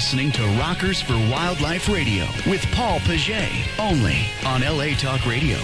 listening to Rockers for Wildlife Radio with Paul Paget, only on LA Talk Radio.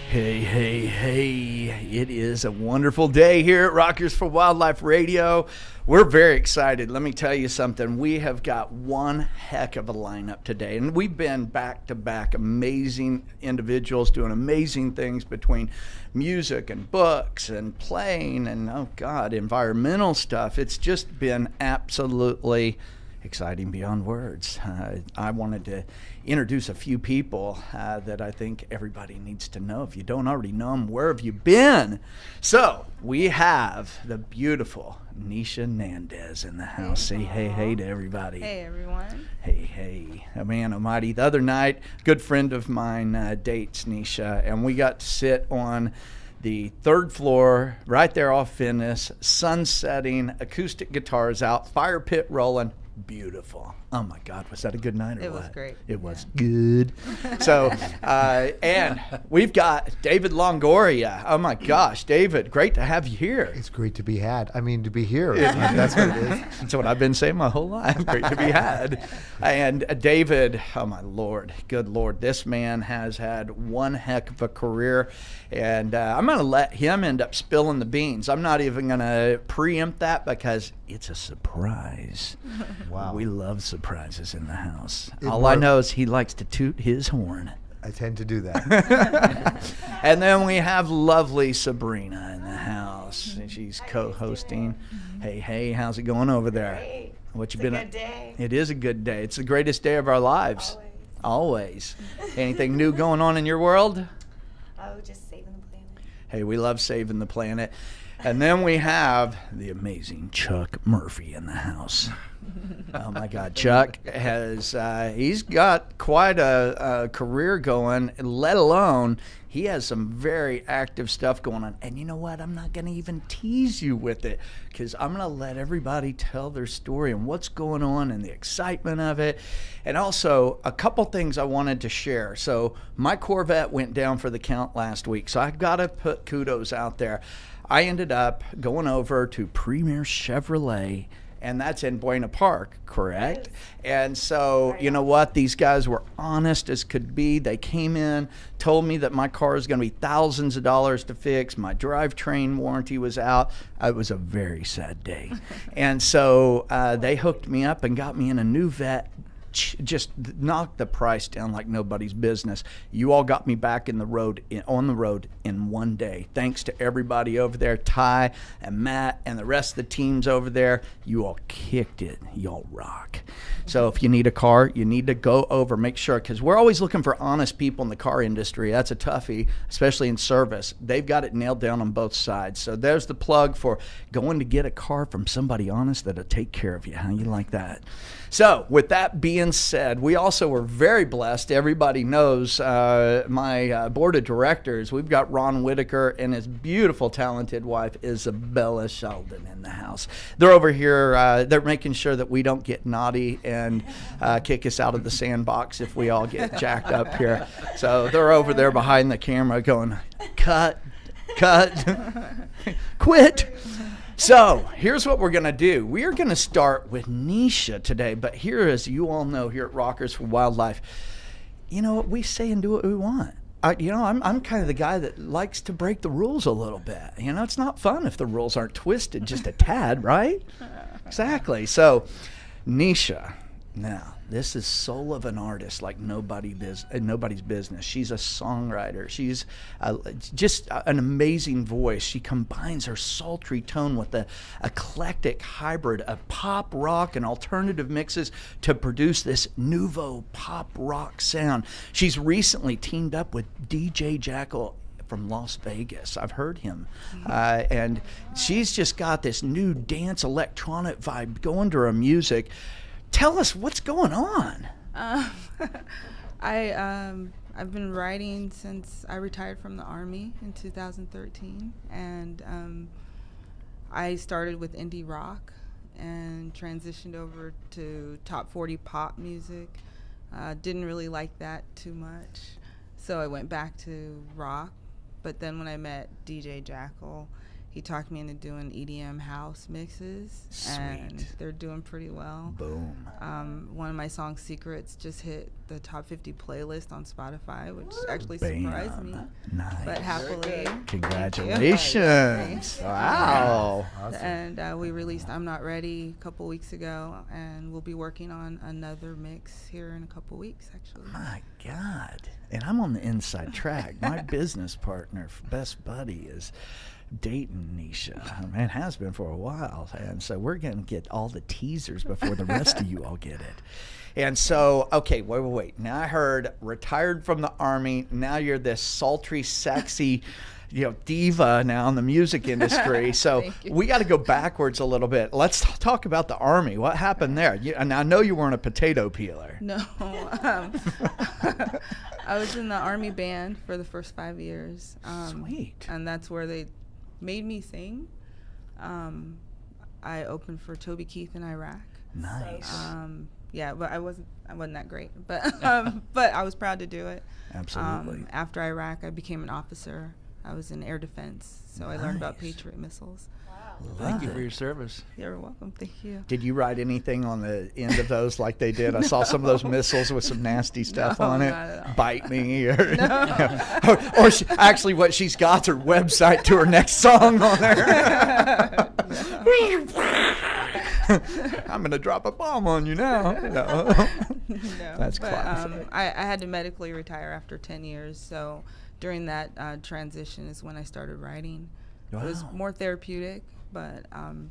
Hey, hey, hey. It is a wonderful day here at Rockers for Wildlife Radio. We're very excited. Let me tell you something. We have got one heck of a lineup today, and we've been back-to-back amazing individuals doing amazing things between music and books and playing and, oh, God, environmental stuff. It's just been absolutely exciting beyond words. I wanted to introduce a few people that I think everybody needs to know. If you don't already know them, where have you been? So we have the beautiful Nisha Nanez in the house. Say hey to everybody. Hey, everyone. Hey. Oh, man almighty. The other night, a good friend of mine dates Nisha, and we got to sit on the third floor right there off Venice, sun setting, acoustic guitars out, fire pit rolling. Beautiful. Oh my God, was that a good night or what? It was great. It was good. So, and we've got David Longoria. Oh my gosh, David, great to have you here. It's great to be had. I mean, to be here. That's what it is. That's what I've been saying my whole life. Great to be had. And David, oh my Lord, good Lord, this man has had one heck of a career. And I'm going to let him end up spilling the beans. I'm not even going to preempt that because it's a surprise. Wow. We love surprises in the house. All I know is he likes to toot his horn. I tend to do that. And then we have lovely Sabrina in the house. And she's co-hosting. Hey, how's it going over there? Great. What you It's been a good day. It is a good day. It's the greatest day of our lives. Always. Anything new going on in your world? Oh, just saving the planet. Hey, we love saving the planet. And then we have the amazing Chuck Murphy in the house. Oh my God, Chuck has he's got quite a career going, let alone he has some very active stuff going on. And you know what? I'm not going to even tease you with it because I'm going to let everybody tell their story and what's going on and the excitement of it. And also a couple things I wanted to share. So my Corvette went down for the count last week, so I've got to put kudos out there. I ended up going over to Premier Chevrolet, and that's in Buena Park, correct? Yes. And so, you know what? These guys were honest as could be. They came in, told me that my car is going to be thousands of dollars to fix. My drivetrain warranty was out. It was a very sad day. And so they hooked me up and got me in a new vet. Just knocked the price down like nobody's business. You all got me back on the road in one day. Thanks to everybody over there, Ty and Matt and the rest of the teams over there. You all kicked it. You all rock. So if you need a car, you need to go over, make sure, because we're always looking for honest people in the car industry. That's a toughie, especially in service. They've got it nailed down on both sides. So there's the plug for going to get a car from somebody honest that'll take care of you. How you like that? So with that being said, we also were very blessed. Everybody knows my board of directors. We've got Ron Whitaker and his beautiful, talented wife, Isabella Sheldon, in the house. They're over here. They're making sure that we don't get naughty and kick us out of the sandbox if we all get jacked up here. So they're over there behind the camera going, cut, quit. So here's what we're going to do. We are going to start with Nisha today. But here, as you all know, here at Rockers for Wildlife, you know what? We say and do what we want. I'm kind of the guy that likes to break the rules a little bit. You know, it's not fun if the rules aren't twisted just a tad, right? Exactly. So, Nisha, now, this is soul of an artist like nobody's business. She's a songwriter. She's just an amazing voice. She combines her sultry tone with the eclectic hybrid of pop, rock, and alternative mixes to produce this nouveau pop rock sound. She's recently teamed up with DJ Jackal from Las Vegas. I've heard him. And she's just got this new dance electronic vibe going to her music. Tell us what's going on. I've been writing since I retired from the Army in 2013, and I started with indie rock and transitioned over to top 40 pop music. Didn't really like that too much, so I went back to rock. But then when I met DJ Jackal, he talked me into doing EDM house mixes. And Sweet. they're doing pretty well. Boom. One of my songs, Secrets, just hit the top 50 playlist on Spotify, which actually Bam. surprised me. Nice. But happily, Congratulations. Wow. Awesome. and we released I'm Not Ready a couple weeks ago, and we'll be working on another mix here in a couple weeks, actually. My God. And I'm on the inside track. My business partner, best buddy, is dating Nisha. And has been for a while. And so we're going to get all the teasers before the rest of you all get it. And so, okay, wait. Now I heard retired from the Army. Now you're this sultry, sexy, diva now in the music industry. So Thank you. we got to go backwards a little bit. Let's talk about the Army. What happened there? And I know you weren't a potato peeler. No. I was in the Army band for the first 5 years. Sweet. And that's where they made me sing. I opened for Toby Keith in Iraq. Nice. Yeah, but I wasn't that great. But but I was proud to do it. Absolutely. After Iraq, I became an officer. I was in air defense, so I learned about Nice. Patriot missiles. Thank you for your service. You're welcome. Thank you. Did you write anything on the end of those like they did? I saw some of those missiles with some nasty stuff No, on it. not at all. Bite me, or or actually, what she's got's her website to her next song on there. I'm gonna drop a bomb on you now. No. No, That's but, classic. I had to medically retire after 10 years, so during that transition is when I started writing. It was Wow. more therapeutic, but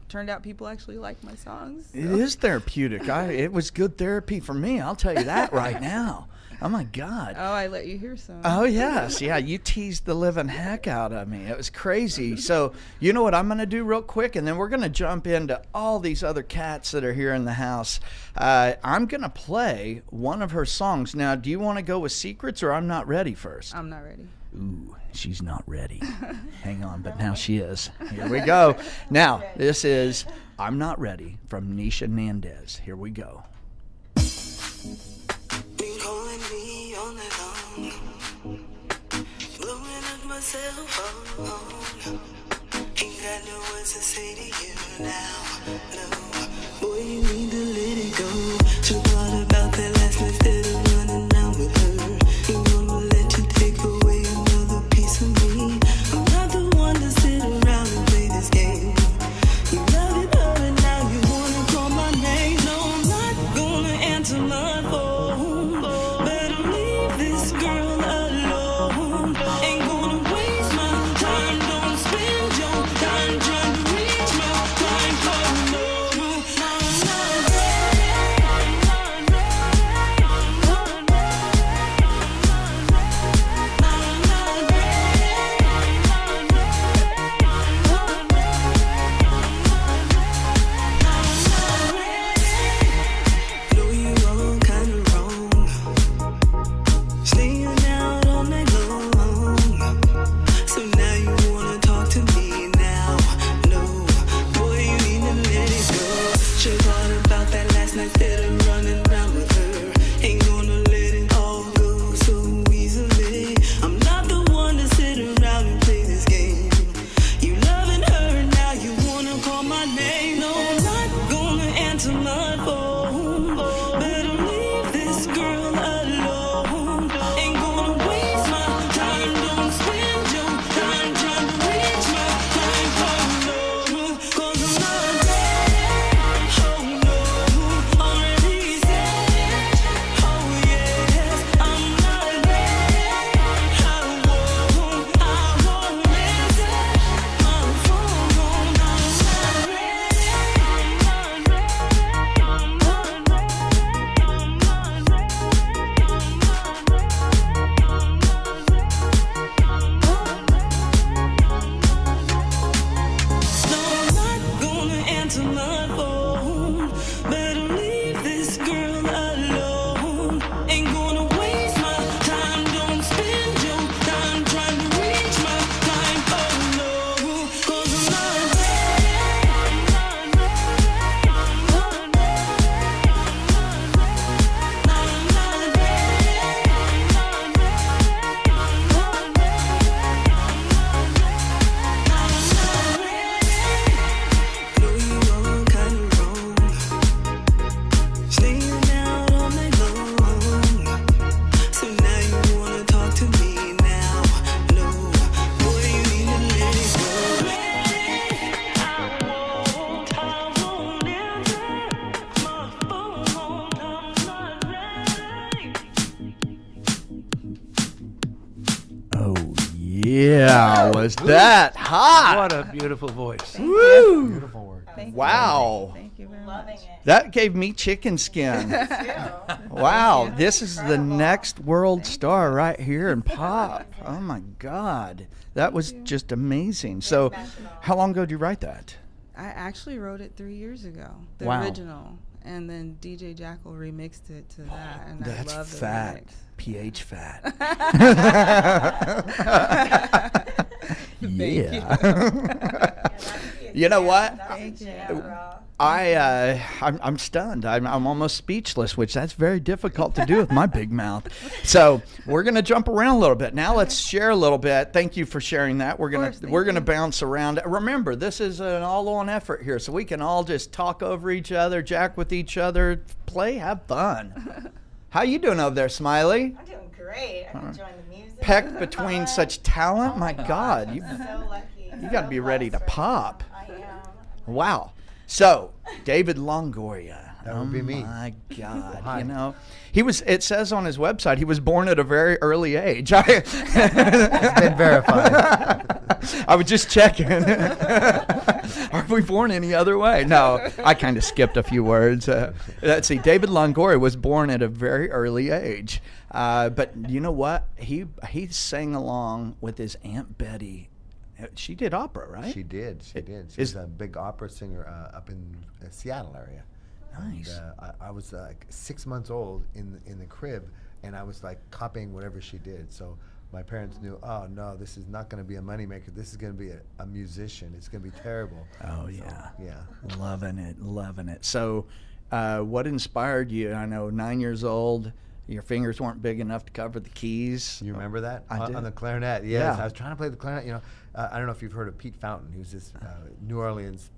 turned out people actually liked my songs. It is therapeutic. It was good therapy for me. I'll tell you that right now. Oh my God. Oh, I let you hear some. Oh, yes. Yeah, you teased the living heck out of me. It was crazy. So, you know what I'm going to do real quick? And then we're going to jump into all these other cats that are here in the house. I'm going to play one of her songs. Now, do you want to go with Secrets or I'm Not Ready first? I'm not ready. Ooh, she's not ready. Hang on, but now she is. Here we go. Now, this is I'm Not Ready from Nisha Nanez. Here we go. Been calling me all night long, blowing up my cell phone. Ain't got no words to say to you now. No, boy, you need to let it go. She thought about that last night instead of running down with her. Ain't gonna let you take away another piece of me. I'm not the one to sit around and play this game. You love it, and now you wanna call my name. No, I'm not gonna answer my phone. Better leave this girl alone. Ain't gonna waste my time. Don't spend your time trying to reach my line. Oh no, I'm not Yeah, was that hot? What a beautiful voice. Woo! Beautiful work. Wow. Thank you very much. That gave me chicken skin. Wow, this is the next world star right here in pop. Oh my God. That was just amazing. So, how long ago did you write that? I actually wrote it 3 years ago, the Wow. original, and then DJ Jackal remixed it to that, and That's I love the fat. remix. PH fat. Thank Yeah. You know what? Thank you. I'm stunned. I'm almost speechless, which that's very difficult to do with my big mouth. So we're gonna jump around a little bit. Now let's share a little bit. Thank you for sharing that. We're gonna bounce around. Remember, this is an all-on effort here, so we can all just talk over each other, jack with each other, play, have fun. How you doing over there, Smiley? I'm doing great. I'm enjoying the music. Pecked between such talent. My God, you So lucky. you got to be ready to pop. I am. Wow. So, David Longoria. That would be me. Oh my God. Hi. You know, it says on his website he was born at a very early age. It's been verified. I was just checking. Are we born any other way? No, I kind of skipped a few words. Let's see. David Longoria was born at a very early age. But you know what? He sang along with his Aunt Betty. She did opera, right? She did. She is- She's a big opera singer up in the Seattle area. Nice. And, I was like 6 months old in the crib, and I was like copying whatever she did. So my parents knew, oh no, this is not going to be a moneymaker. This is going to be a musician. It's going to be terrible. Oh, So, yeah. yeah. Loving it. So, what inspired you? I know 9 years old, your fingers weren't big enough to cover the keys. You remember that? I on, do. on the clarinet, yes. Yeah. I was trying to play the clarinet. You know, I don't know if you've heard of Pete Fountain. He was this New Orleans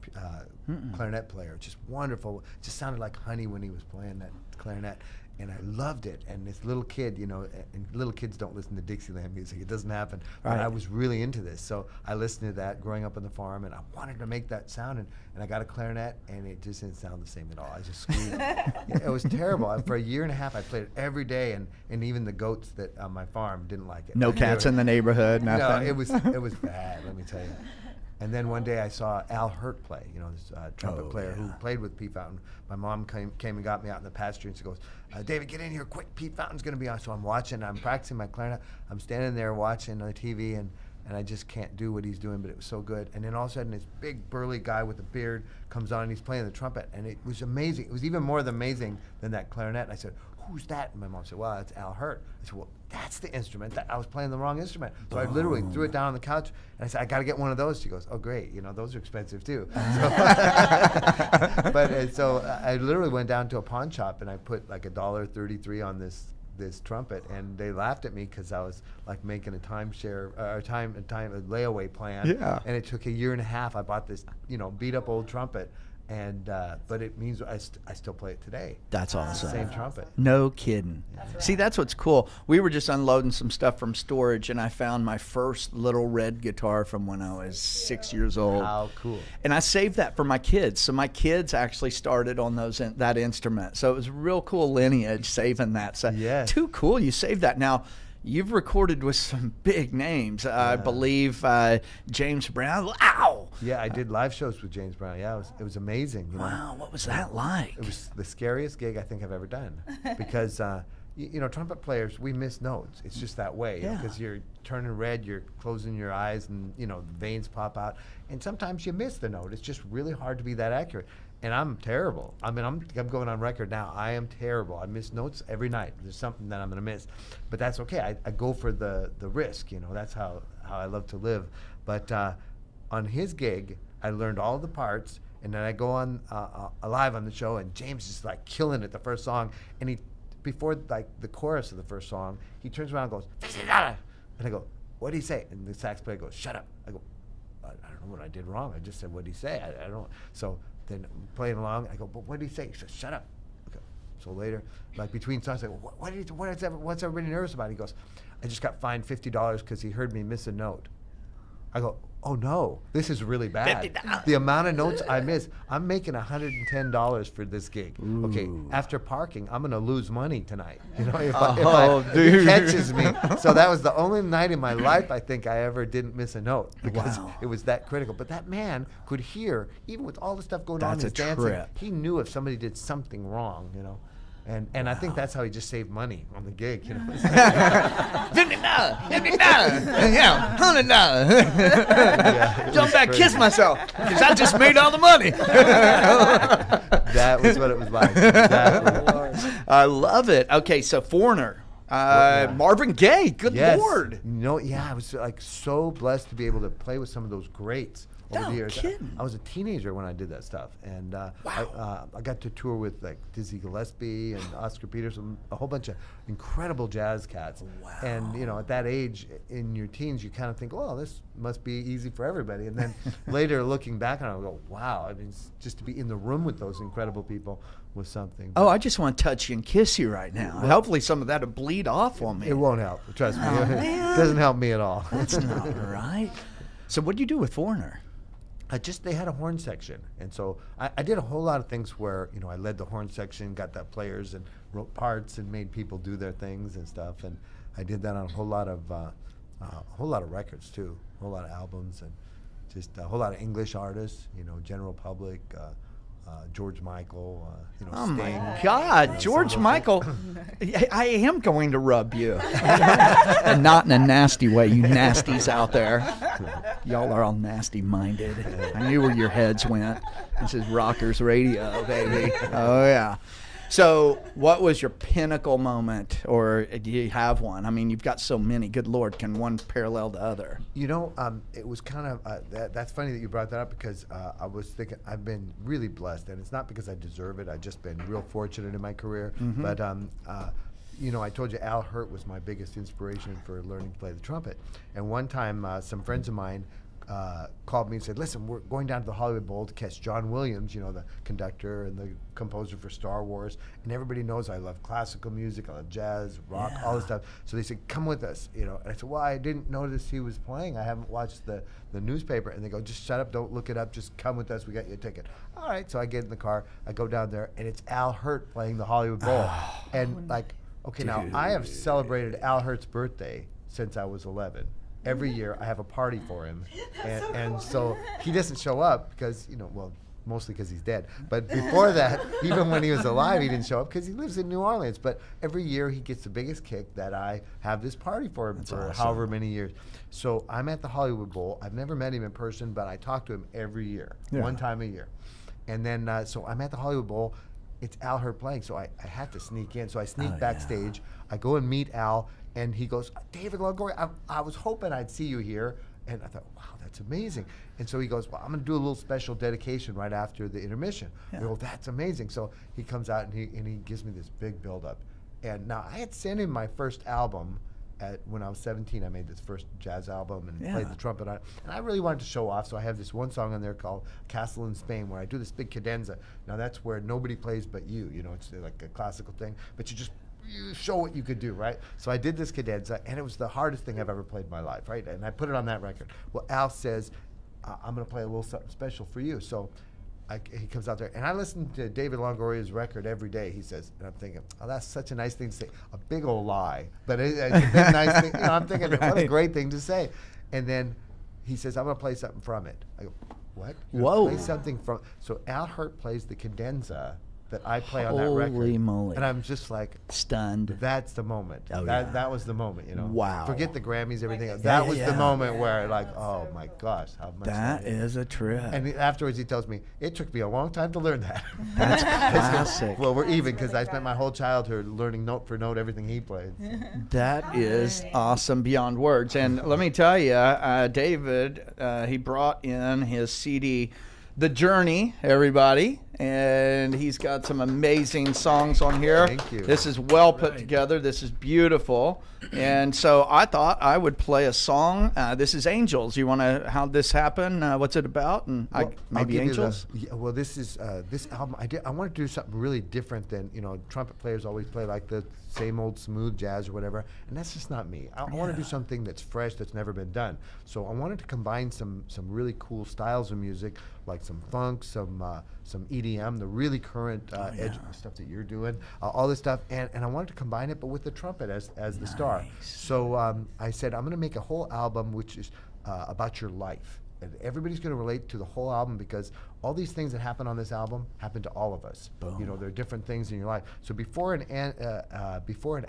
clarinet player. Just wonderful. Just sounded like honey when he was playing that clarinet. And I loved it. And this little kid, you know, and little kids don't listen to Dixieland music. It doesn't happen. But Right. I was really into this. So I listened to that growing up on the farm, and I wanted to make that sound. And I got a clarinet, and it just didn't sound the same at all. I just screamed. It was terrible. For a year and a half, I played it every day, and even the goats that on my farm didn't like it. No cats in the neighborhood, nothing. No, it was bad. Let me tell you. And then one day I saw Al Hurt play. You know, this trumpet player who played with Pete Fountain. My mom came and got me out in the pasture, and she goes, "David, get in here quick! Pete Fountain's going to be on." So I'm watching. I'm practicing my clarinet. I'm standing there watching on the TV, and I just can't do what he's doing. But it was so good. And then all of a sudden, this big burly guy with a beard comes on, and he's playing the trumpet, and it was amazing. It was even more amazing than that clarinet. And I said, "Who's that?" And my mom said, "Well, that's Al Hurt." I said, "Well, that's the instrument. I was playing the wrong instrument." So I literally threw it down on the couch, and I said, "I got to get one of those." She goes, "Oh, great. You know, those are expensive too." So I literally went down to a pawn shop, and I put like $1.33 on this trumpet, and they laughed at me because I was like making a timeshare, a layaway plan. Yeah. And it took a year and a half. I bought this, you know, beat up old trumpet, and but it means I still play it today. That's awesome. Same trumpet. No kidding. See, that's what's cool. We were just unloading some stuff from storage, and I found my first little red guitar from when I was 6 years old. How cool. And I saved that for my kids. So my kids actually started on that instrument. So it was a real cool lineage saving that. So Yes. too cool you saved that. Now, you've recorded with some big names. I believe James Brown. Wow. Yeah, I did live shows with James Brown. Yeah, it was amazing. You know? Wow, what was that like? It was the scariest gig I think I've ever done because you know, trumpet players, we miss notes. It's just that way. Yeah. Because you're turning red, you're closing your eyes, and you know the veins pop out, and sometimes you miss the note. It's just really hard to be that accurate. And I'm terrible. I mean, I'm going on record now. I am terrible. I miss notes every night. There's something that I'm going to miss, but that's okay. I go for the risk. You know, that's how I love to live. But on his gig, I learned all the parts, and then I go on live on the show, and James is like killing it the first song, and he before like the chorus of the first song, he turns around and goes, and I go, "What did he say?" And the sax player goes, "Shut up." I go, I don't know what I did wrong. I just said, "What did he say?" I don't. So then playing along, I go, "But what did he say?" He says, "Shut up." Okay. So later, like between songs, I go, "What's everybody nervous about?" He goes, "I just got fined $50 because he heard me miss a note." I go, oh no, this is really bad. The amount of notes I miss. I'm making $110 for this gig. Okay, after parking, I'm gonna lose money tonight. You know, if he catches me. So that was the only night in my life I think I ever didn't miss a note because it was that critical. But that man could hear, even with all the stuff going on in his dancing, he knew if somebody did something wrong, you know. And I think that's how he just saved money on the gig, you know. $50, yeah, $100. Jump back, kiss myself, because I just made all the money. That was what it was like. Exactly. I love it. Okay, so Foreigner, Marvin Gaye. Good Lord. I was like so blessed to be able to play with some of those greats. Over the years. Kidding. I was a teenager when I did that stuff, and I got to tour with like Dizzy Gillespie and Oscar Peterson, a whole bunch of incredible jazz cats. Wow. And you know, at that age, in your teens, you kind of think, well, this must be easy for everybody. And then later, looking back on it, I go, wow. I mean, just to be in the room with those incredible people was something. Oh, I just want to touch you and kiss you right now. Hopefully, some of that will bleed off on me. It won't help. Trust me. Oh, It doesn't help me at all. That's not right. So, what do you do with Foreigner? They had a horn section, and so I did a whole lot of things where, you know, I led the horn section, got the players, and wrote parts, and made people do their things and stuff. And I did that on a whole lot of records too, a whole lot of albums, and just a whole lot of English artists, you know, General Public, George Michael, you know, Oh Sting. my God, George Michael! I am going to rub you, and not in a nasty way. You nasties out there, y'all are all nasty-minded. I knew where your heads went. This is Rockers Radio, baby. Oh yeah. So, what was your pinnacle moment, or do you have one? I mean, you've got so many. Good Lord, can one parallel the other? You know, it was kind of that's funny that you brought that up because I was thinking I've been really blessed, and it's not because I deserve it. I've just been real fortunate in my career. Mm-hmm. But you know, I told you Al Hirt was my biggest inspiration for learning to play the trumpet. And one time, some friends of mine called me and said, listen, we're going down to the Hollywood Bowl to catch John Williams, you know, the conductor and the composer for Star Wars. And everybody knows I love classical music, I love jazz, rock, all this stuff. So they said, come with us, you know. And I said, well, I didn't notice he was playing. I haven't watched the newspaper. And they go, just shut up, don't look it up, just come with us, we got you a ticket. All right, so I get in the car, I go down there, and it's Al Hirt playing the Hollywood Bowl. And like, okay, now I have celebrated Al Hirt's birthday since I was 11. Every year I have a party for him, and so he doesn't show up because, you know, well, mostly because he's dead. But before that, even when he was alive, he didn't show up because he lives in New Orleans. But every year he gets the biggest kick that I have this party for him for however many years. So I'm at the Hollywood Bowl. I've never met him in person, but I talk to him every year, one time a year. And then so I'm at the Hollywood Bowl. It's Al Hirt playing, so I have to sneak in. So I sneak backstage. I go and meet Al. And he goes, David Longoria, I was hoping I'd see you here. And I thought, wow, that's amazing. And so he goes, well, I'm going to do a little special dedication right after the intermission. I go, that's amazing. So he comes out and he gives me this big build-up. And now I had sent him my first album when I was 17. I made this first jazz album and played the trumpet on it. And I really wanted to show off, so I have this one song on there called Castle in Spain where I do this big cadenza. Now that's where nobody plays but you. You know, it's like a classical thing. But you show what you could do, right? So I did this cadenza, and it was the hardest thing I've ever played in my life, right? And I put it on that record. Well, Al says, I'm going to play a little something special for you. So he comes out there, and I listen to David Longoria's record every day, he says, and I'm thinking, oh, that's such a nice thing to say. A big old lie, but it's a big nice thing. You know, I'm thinking, what a great thing to say. And then he says, I'm going to play something from it. I go, what? Whoa. Play something from. So Al Hirt plays the cadenza that I play on that record. Holy moly. And I'm just like stunned. That's the moment. Oh, that was the moment, you know. Wow. Forget the Grammys, everything else. That was the moment where like, oh my gosh, how much That is a trip. And afterwards he tells me, it took me a long time to learn that. That's classic. Well, we're even because I spent my whole childhood learning note for note everything he played. That is awesome beyond words. And let me tell you, David, he brought in his CD, The Journey, everybody. and he's got some amazing songs on here. Thank you. This is well put together. This is beautiful. And so I thought I would play a song. This is Angels. You want to, how'd this happen? What's it about? And Well, maybe I'll give you Angels? well, this is this album. I wanted to do something really different than, trumpet players always play like the same old smooth jazz or whatever, and that's just not me. I want to do something that's fresh, that's never been done. So I wanted to combine some really cool styles of music, like some funk, some EDM, the really current edge stuff that you're doing, all this stuff, and I wanted to combine it, but with the trumpet as the star. So I said I'm going to make a whole album which is about your life. And everybody's going to relate to the whole album because all these things that happen on this album happen to all of us. Boom. There are different things in your life. So before and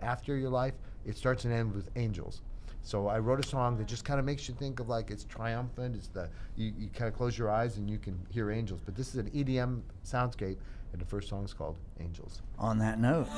after your life, it starts and ends with angels. So I wrote a song that just kind of makes you think of like it's triumphant. It's you kind of close your eyes and you can hear angels. But this is an EDM soundscape, and the first song is called Angels. On that note.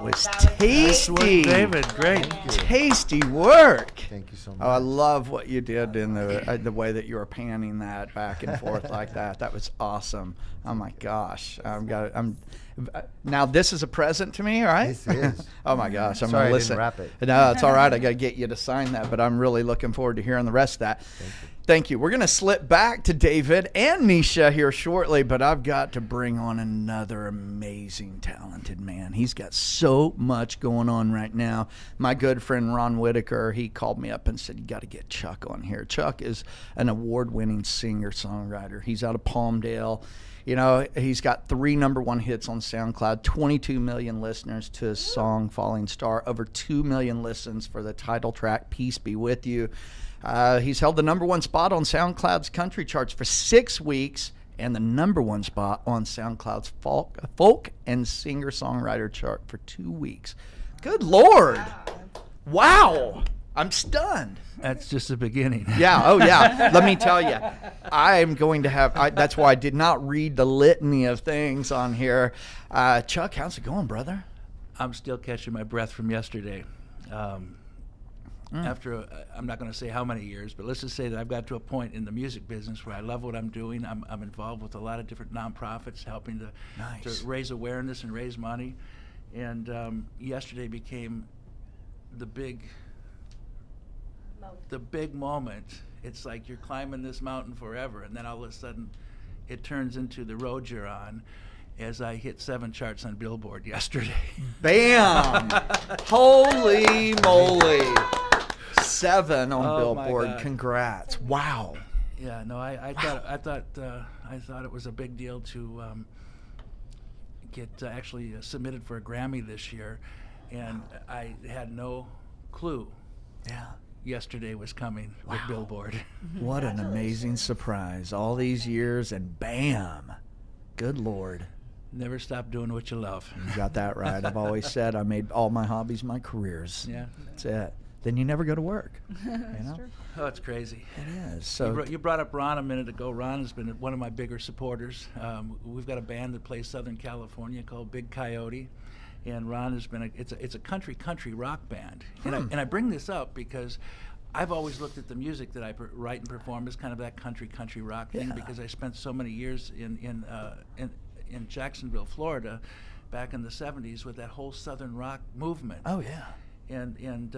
was That was tasty. David, great. Tasty work. Thank you so much. Oh, I love what you did in the way that you were panning that back and forth like that. That was awesome. Oh my gosh, now this is a present to me, right? This is. Oh my gosh, I'm Sorry I gonna didn't listen. wrap it. No, it's all right. I got to get you to sign that, but I'm really looking forward to hearing the rest of that. Thank you. We're going to slip back to David and Nisha here shortly, but I've got to bring on another amazing, talented man. He's got so much going on right now. My good friend Ron Whitaker, he called me up and said, you got to get Chuck on here. Chuck is an award-winning singer-songwriter. He's out of Palmdale. You know, he's got 3 #1 hits on SoundCloud, 22 million listeners to his song Falling Star, over 2 million listens for the title track Peace Be With You. He's held the #1 spot on SoundCloud's country charts for 6 weeks and the #1 spot on SoundCloud's folk and singer-songwriter chart for 2 weeks. Good Lord. Wow. I'm stunned. That's just the beginning. Yeah. Oh, yeah. Let me tell you, I'm going to have. That's why I did not read the litany of things on here. Chuck, how's it going, brother? I'm still catching my breath from yesterday. After, I'm not going to say how many years, but let's just say that I've got to a point in the music business where I love what I'm doing. I'm involved with a lot of different nonprofits helping to raise awareness and raise money. And yesterday became the big moment. It's like you're climbing this mountain forever, and then all of a sudden it turns into the road you're on, as I hit 7 charts on Billboard yesterday. Bam! Holy moly! 7 on Oh, my Billboard. God. Congrats! Wow. Yeah, no, I thought it was a big deal to get actually submitted for a Grammy this year, and I had no clue Yeah. yesterday was coming with Billboard. What an amazing surprise! All these years, and bam! Good Lord. Never stop doing what you love. You got that right. I've always said I made all my hobbies my careers. Yeah. That's it. Then you never go to work. You know? Oh, it's crazy. It is. So You brought up Ron a minute ago. Ron has been one of my bigger supporters. We've got a band that plays Southern California called Big Coyote, and Ron has been it's a country rock band. And I bring this up because I've always looked at the music that I write and perform as kind of that country rock thing, because I spent so many years in Jacksonville, Florida, back in the '70s with that whole Southern rock movement. Oh yeah. And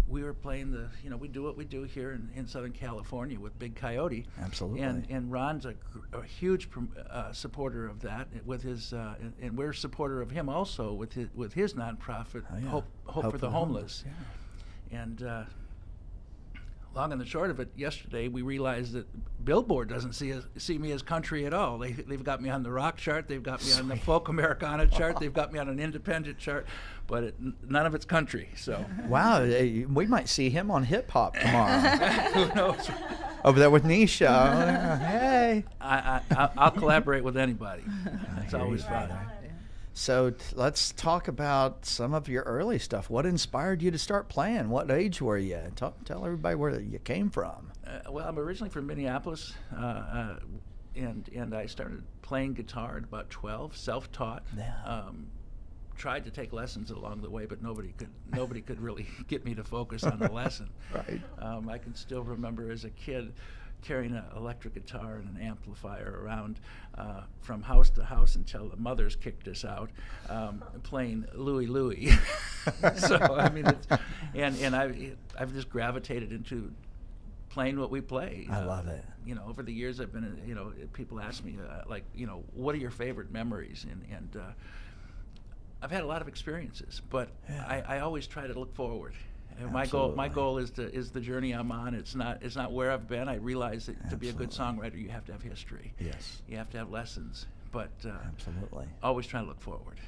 we were playing we do what we do here in Southern California with Big Coyote. Absolutely. And Ron's a huge supporter of that with his, and we're a supporter of him also with his nonprofit, Hope for the Homeless. Yeah. And long and the short of it, yesterday we realized that Billboard doesn't see me as country at all. They've got me on the rock chart, they've got me on the folk Americana chart, they've got me on an independent chart, but none of it's country. So Wow, we might see him on hip hop tomorrow. who knows? Over there with Nisha. Hey. I'll collaborate with anybody. It's always fun. So let's talk about some of your early stuff. What inspired you to start playing? What age were you? Tell everybody where you came from. Well, I'm originally from Minneapolis, and I started playing guitar at about 12, self-taught. Yeah. Tried to take lessons along the way, but nobody could really get me to focus on the lesson. Right. I can still remember as a kid carrying an electric guitar and an amplifier around from house to house until the mothers kicked us out, playing Louie Louie. So I mean, I've just gravitated into playing what we play. I love it. Over the years, I've been, people ask me what are your favorite memories, and I've had a lot of experiences, but I always try to look forward. And my goal is the journey I'm on. It's not where I've been. I realize that to be a good songwriter, you have to have history. Yes. You have to have lessons, but Absolutely. always trying to look forward.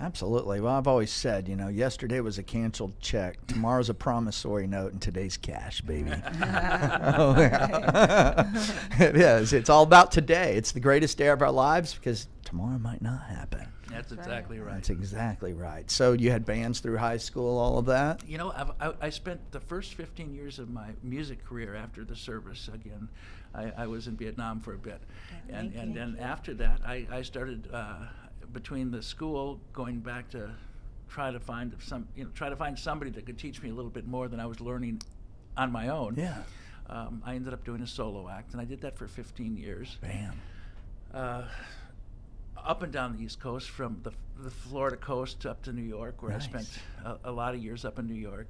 Absolutely. Well, I've always said, yesterday was a canceled check. Tomorrow's a promissory note, and today's cash, baby. Oh, yeah. It is. It's all about today. It's the greatest day of our lives because tomorrow might not happen. That's exactly right. That's exactly right. So you had bands through high school, all of that? I spent the first 15 years of my music career after the service. Again, I was in Vietnam for a bit, and then after that, I started between the school going back to try to find somebody that could teach me a little bit more than I was learning on my own. Yeah. I ended up doing a solo act, and I did that for 15 years. Bam. Up and down the East Coast, from the Florida coast up to New York, where Nice. I spent a lot of years up in New York.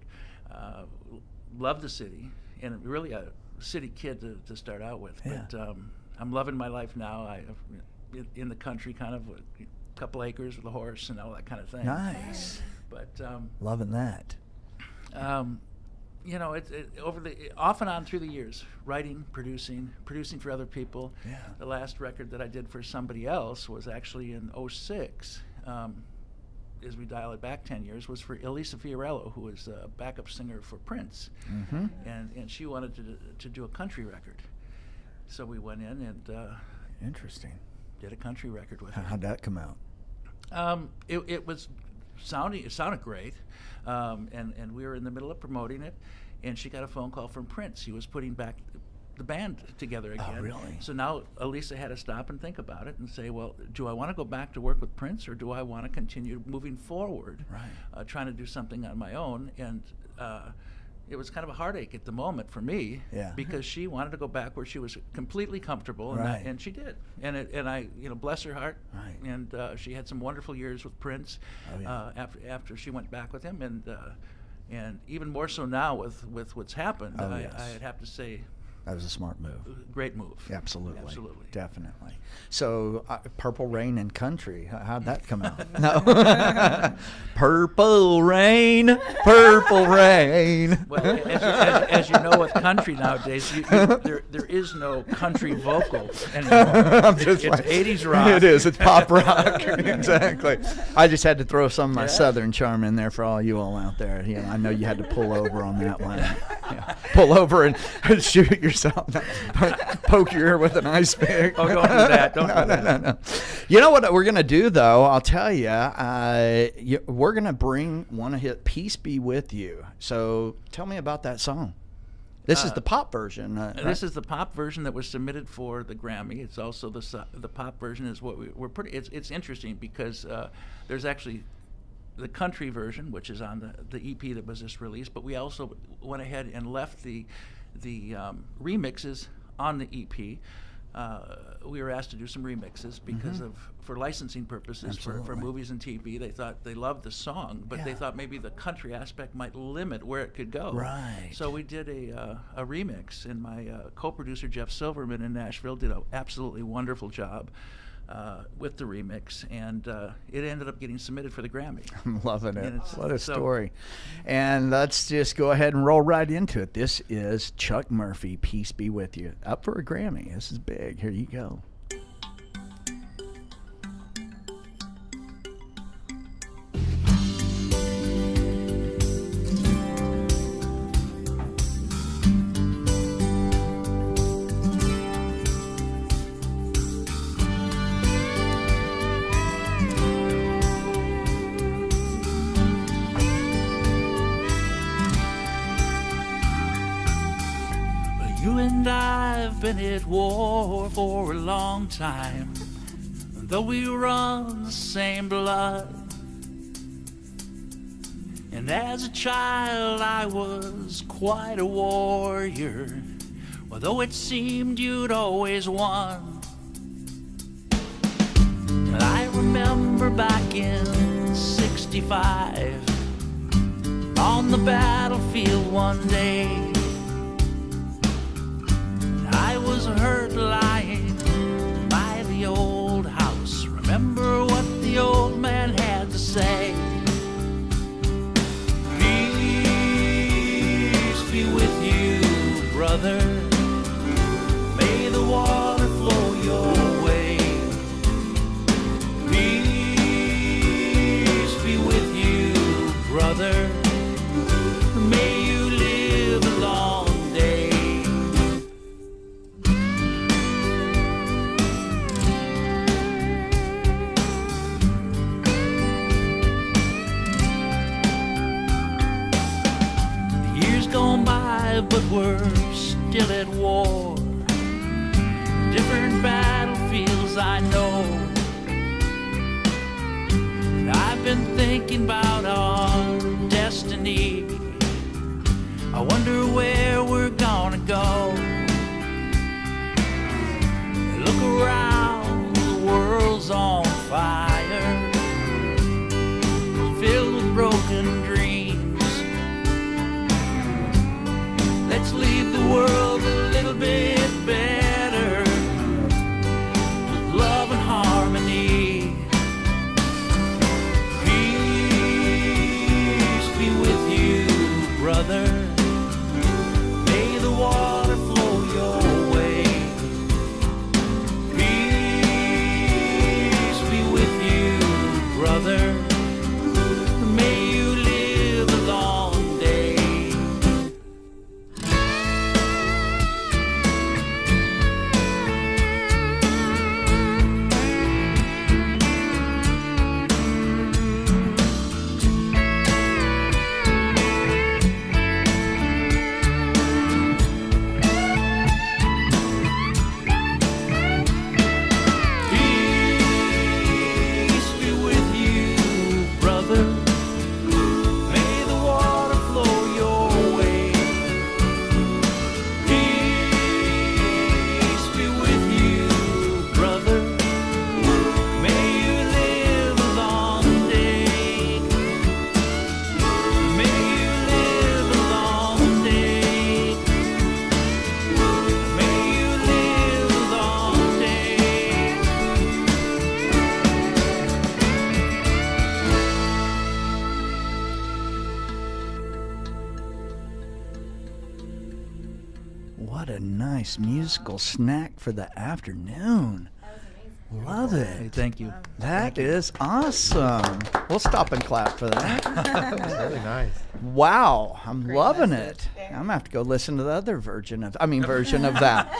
Loved the city, and really a city kid to start out with. Yeah. But I'm loving my life now. In the country, kind of a couple acres with a horse and all that kind of thing. Nice. But Loving that. you know, off and on through the years, writing, producing for other people. Yeah. The last record that I did for somebody else was actually in '06. As we dial it back 10 years, was for Elisa Fiorello, who was a backup singer for Prince, Mm-hmm. and she wanted to do a country record. So we went in and Interesting. did a country record with her. How'd that come out? It sounded great, and we were in the middle of promoting it, and she got a phone call from Prince. He was putting back the band together again. Oh, really? So now Elisa had to stop and think about it and say, well, do I want to go back to work with Prince, or do I want to continue moving forward, Right. trying to do something on my own? And it was kind of a heartache at the moment for me, Yeah. because she wanted to go back where she was completely comfortable, and, Right. and she did. And I, bless her heart. Right. And she had some wonderful years with Prince. Oh, yeah. After she went back with him, and even more so now with what's happened. Oh, I'd yes. have to say, That was a smart move. great move. Absolutely. Definitely. So, Purple Rain and Country, how'd that come out? No. Purple Rain, Purple Rain. Well, as you know, with country nowadays, there is no country vocal anymore. I'm just It's like- 80s rock. It is. It's pop rock. Exactly. I just had to throw some of my Southern charm in there for all you all out there. You know, I know you had to pull over on that one. Yeah. Pull over and shoot yourself. Poke your ear with an ice pick. Oh, don't do that. Don't do that. No. You know what we're going to do, though? I'll tell you. We're going to want to hit Peace Be With You. So tell me about that song. This is the pop version. This is the pop version that was submitted for the Grammy. It's also the pop version is what we're pretty. It's interesting because there's actually the country version, which is on the EP that was just released, but we also went ahead and left the remixes on the EP. We were asked to do some remixes because for licensing purposes for Absolutely. movies and TV. They thought they loved the song, but they Yeah. thought maybe the country aspect might limit where it could go. Right. So we did a remix, and my co-producer Jeff Silverman in Nashville did an absolutely wonderful job with the remix, and it ended up getting submitted for the Grammy. I'm loving it. And it's- What a so- story. And let's just go ahead and roll right into it. This is Chuck Murphy, Peace Be With You. Up for a Grammy. This is big. Here you go. You and I have been at war for a long time, though we run the same blood. And as a child I was quite a warrior, although it seemed you'd always won. And I remember back in '65, on the battlefield one day, I was hurt lying by the old house. Remember what the old man had to say. Peace be with you, brother. May the water flow your way. Peace be with you, brother. May you live a long day. Years gone by, but we're still at war. Different battlefields I know. I've been thinking about our destiny. I wonder where we're gonna go. Look around, the world's on fire, filled with broken dreams. Let's leave the world a little bit better, with love and harmony. Peace be with you, brother. May the water flow your way. Peace be with you, brother. May you live a long day. Peace be with you, brother. May the water flow your way. Peace be with you, brother. May you live a long day. May you live a long day. May you live a long day. What a nice musical snack for the afternoon. Love Hey, it. thank you. That is awesome. We'll stop and clap for that. That's really nice. Wow, I'm Great loving message. it. I'm gonna have to go listen to the other version of that.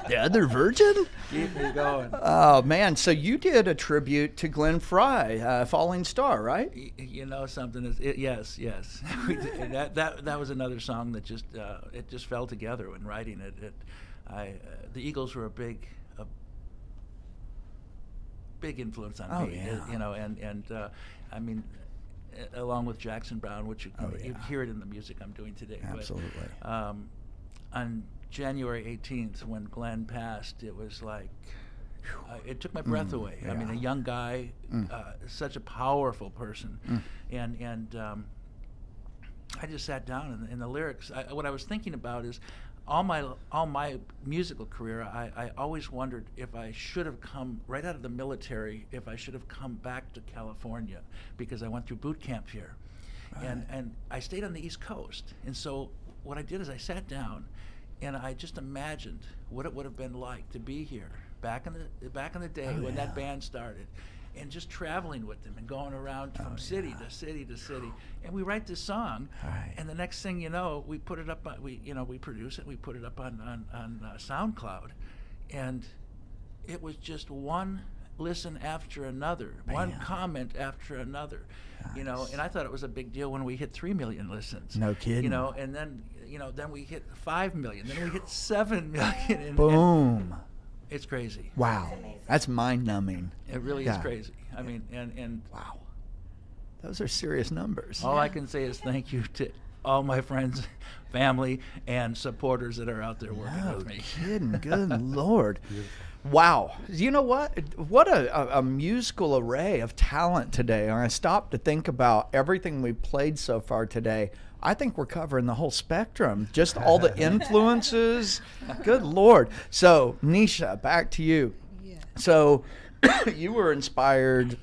The other version? Keep me going. Oh man, so you did a tribute to Glenn Fry, Falling Star, right? You know something is yes. We did- that was another song that just it just fell together when writing it. The Eagles were a big influence on Oh, me. yeah. You know, and I mean, along with Jackson Brown, which you Oh, you yeah. hear it in the music I'm doing today. Absolutely. But, on January 18th, when Glenn passed, it was like it took my breath away. I mean, a yeah. young guy, such a powerful person, and I just sat down and the lyrics. What I was thinking about is all my musical career. I always wondered if I should have come right out of the military, if I should have come back to California, because I went through boot camp here, and I stayed on the East Coast. And so what I did is I sat down, and I just imagined what it would have been like to be here back in the day when that band started. And just traveling with them and going around from city to city to city, and we write this song, and the next thing you know, we put it up. We produce it. We put it up on SoundCloud, and it was just one listen after another, one comment after another, you know. And I thought it was a big deal when we hit 3 million listens. No kidding. You know, and then then we hit 5 million, then we hit 7 million. And Boom. it's crazy. Wow. That's mind-numbing. It really Yeah. is crazy. I mean, and Wow. Those are serious numbers. all I can say is thank you to all my friends, family, and supporters that are out there working No with me. kidding. Good Lord. Wow. You know what? What a musical array of talent today. And I stopped to think about everything we played so far today. I think we're covering the whole spectrum, just all the influences. Good Lord. So, Nisha, back to you. Yeah. So, you were inspired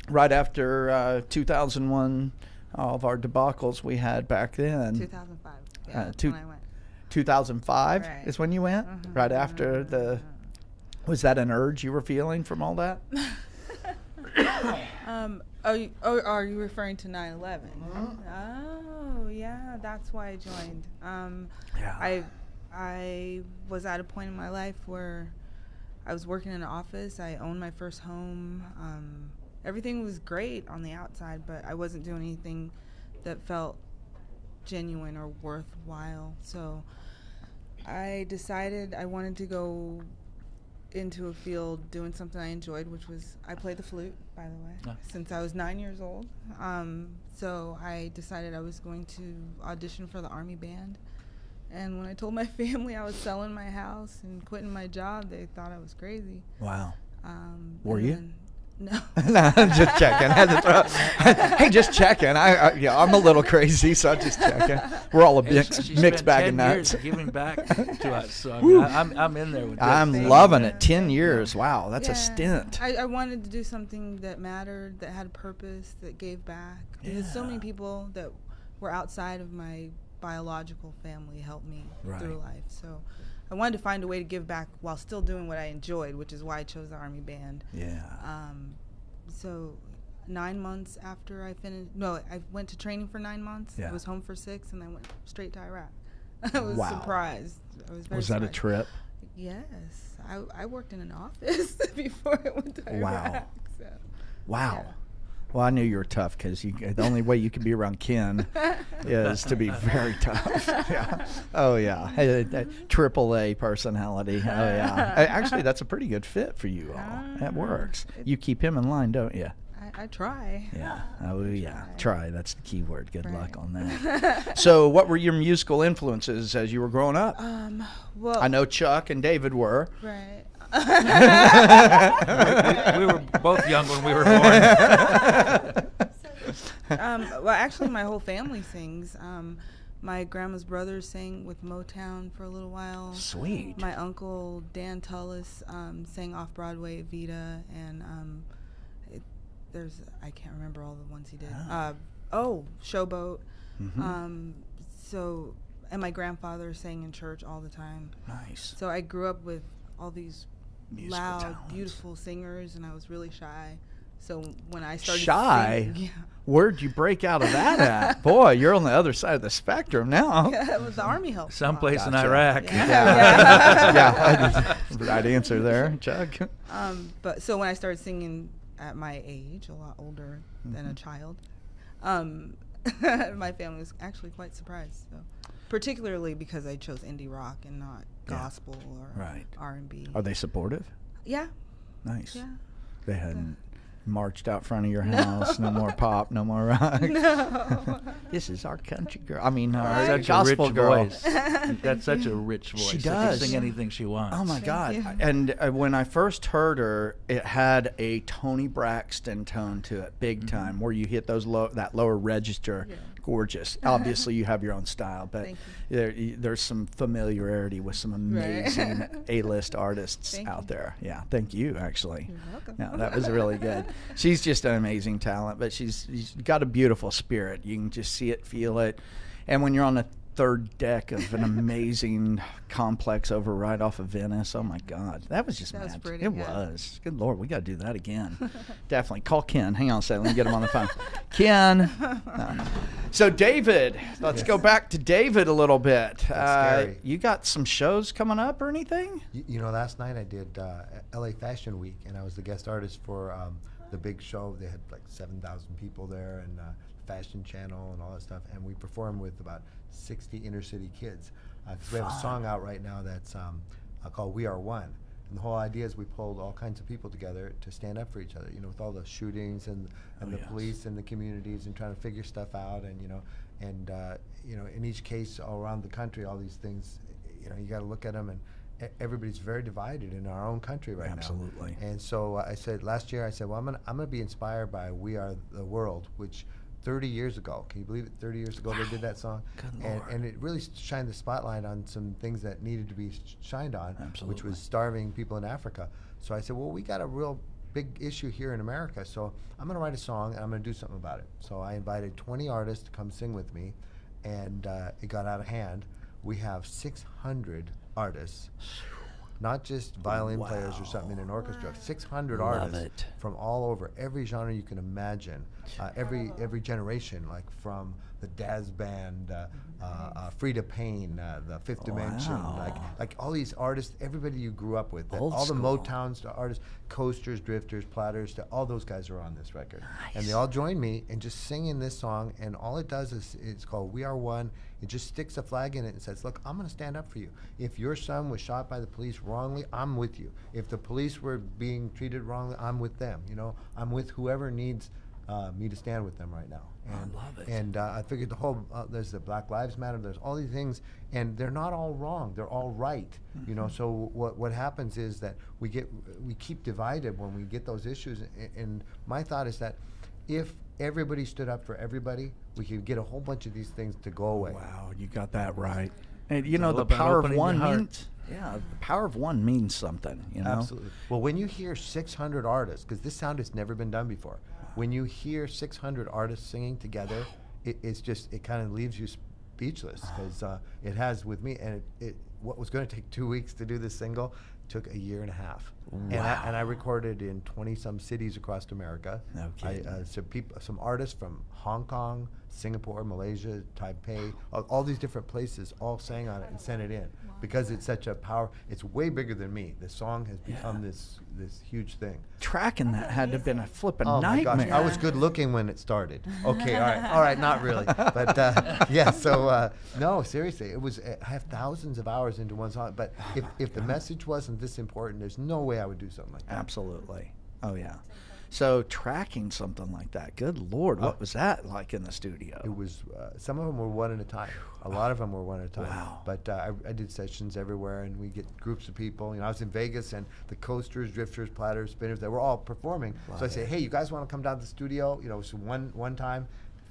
right after 2001, all of our debacles we had back then. 2005. Yeah, that's two- when I went. 2005 Right. is when you went? Right after the... Was that an urge you were feeling from all that? Are you referring to 9/11? Oh, yeah, that's why I joined. Yeah. I was at a point in my life where I was working in an office. I owned my first home. Everything was great on the outside, but I wasn't doing anything that felt genuine or worthwhile. So I decided I wanted to go into a field doing something I enjoyed, which was I played the flute, by the way, since I was 9 years old. So I decided I was going to audition for the Army band. And when I told my family I was selling my house and quitting my job, they thought I was crazy. Wow. Were you? No. No, I'm just checking. Hey, just checking. I'm a little crazy, so I'm just checking. We're all a mixed bag of nuts. Years giving back to us, so I mean, I'm in there with this. I'm loving it. 10 years. Wow, that's a stint. I wanted to do something that mattered, that had a purpose, that gave back. Because so many people that were outside of my biological family helped me through life. So I wanted to find a way to give back while still doing what I enjoyed, which is why I chose the Army band. Yeah. So 9 months after I finished, I went to training for 9 months. Yeah. I was home for 6, and I went straight to Iraq. I was surprised. I was very Was that a surprised. trip? Yes. I worked in an office before I went to Iraq. So, Wow. yeah. Well, I knew you were tough because the only way you can be around Ken is to be very tough. Yeah. Oh, yeah. AAA personality. Oh, yeah. Actually, that's a pretty good fit for you all. That works. You keep him in line, don't you? I try. Yeah. Oh, yeah. Try. That's the key word. Good luck on that. So what were your musical influences as you were growing up? Well, I know Chuck and David were. Right. We were both young when we were born. Well, actually, my whole family sings. My grandma's brother sang with Motown for a little while. Sweet. My uncle Dan Tullis sang off Broadway at Vita, and I can't remember all the ones he did. Showboat. Mm-hmm. And my grandfather sang in church all the time. Nice. So I grew up with all these Musical loud, talents. Beautiful singers, and I was really shy. So when I started Shy? singing, Where'd you break out of that at? Boy, you're on the other side of the spectrum now. it was the Army help. Someplace in Gotcha. Iraq. Yeah. Right answer there, Chuck. But so when I started singing at my age, a lot older than a child, my family was actually quite surprised. So, particularly because I chose indie rock and not gospel or R&B. Are they supportive? Yeah. Nice. Yeah. They hadn't marched out front of your house. No more pop, no more rock. No. This is our country girl. I mean, our Such a gospel rich girl. voice. That's such a rich voice. She She does. can sing anything she wants. Oh my God! you. And when I first heard her, it had a Toni Braxton tone to it, big time, where you hit those that lower register. Yeah. Gorgeous. Obviously, you have your own style, but Thank there's some familiarity with some amazing A-list artists Thank out you. there. Yeah, thank you. Actually, You're welcome. no, that was really good. She's just an amazing talent, but she's got a beautiful spirit. You can just see it, feel it, and when you're on the third deck of an amazing complex over right off of Venice. Oh my God, that was just That was magic. pretty, It yeah. was. Good Lord, we got to do that again. Definitely call Ken. Hang on a second, let me get him on the phone. Ken. No. So David, let's go back to David a little bit. scary. You got some shows coming up or anything? You know, last night I did LA Fashion Week, and I was the guest artist for the big show. They had like 7,000 people there, and Fashion Channel and all that stuff. And we performed with about 60 inner city kids. 'Cause we have a song out right now that's called We Are One. And the whole idea is we pulled all kinds of people together to stand up for each other, you know, with all the shootings and the police and the communities and trying to figure stuff out. And, in each case all around the country, all these things, you got to look at them, and everybody's very divided in our own country right Absolutely. now. And so I said last year, well, I'm gonna be inspired by We Are the World, which 30 years ago, can you believe it? 30 years ago they did that song. Good and, Lord. and it really shined the spotlight on some things that needed to be shined on, Absolutely. which was starving people in Africa. So I said, well, we got a real big issue here in America, so I'm gonna write a song and I'm gonna do something about it. So I invited 20 artists to come sing with me, and it got out of hand. We have 600 artists, not just violin players or something in an orchestra. 600 Love artists it. from all over, every genre you can imagine, every generation, like from the Daz Band, Frida Payne, the Fifth Dimension, like all these artists, everybody you grew up with, Old all the school. Motowns, the artists, Coasters, Drifters, Platters, all those guys are on this record. And they all joined me in just singing this song, and all it does is, it's called We Are One. It just sticks a flag in it and says, look, I'm going to stand up for you. If your son was shot by the police wrongly, I'm with you. If the police were being treated wrongly, I'm with them. You know, I'm with whoever needs me to stand with them right now. And, I love it. And I figured the whole, there's the Black Lives Matter, there's all these things, and they're not all wrong, they're all right. You know, so what happens is that we keep divided when we get those issues, and my thought is that if everybody stood up for everybody, we could get a whole bunch of these things to go away. Wow, you got that right. And you It's know, all the about power of opening one your heart. means, the power of one means something, you know? Absolutely. Well, when you hear 600 artists, because this sound has never been done before, when you hear 600 artists singing together, it kind of leaves you speechless, because it has with me, and what was going to take 2 weeks to do this single took a year and a half. Wow. And I recorded in 20-some cities across America. No kidding. Some artists from Hong Kong, Singapore, Malaysia, Taipei, all these different places all sang on it and sent it in, because it's such a power. It's way bigger than me. The song has become this huge thing. Tracking that had to have been a flipping Oh my nightmare. gosh, I was good looking when it started. Okay, all right, not really, but yeah. So no, seriously, it was. I have thousands of hours into one song, but if the message wasn't this important, there's no way I would do something like that. Absolutely. Oh, yeah. So tracking something like that, good Lord, what was that like in the studio? It was, some of them were one at a time. A lot of them were one at a time. Wow. But I did sessions everywhere, and we get groups of people. You know, I was in Vegas, and the Coasters, Drifters, Platters, Spinners, they were all performing. So I say, hey, you guys want to come down to the studio? You know, so one time,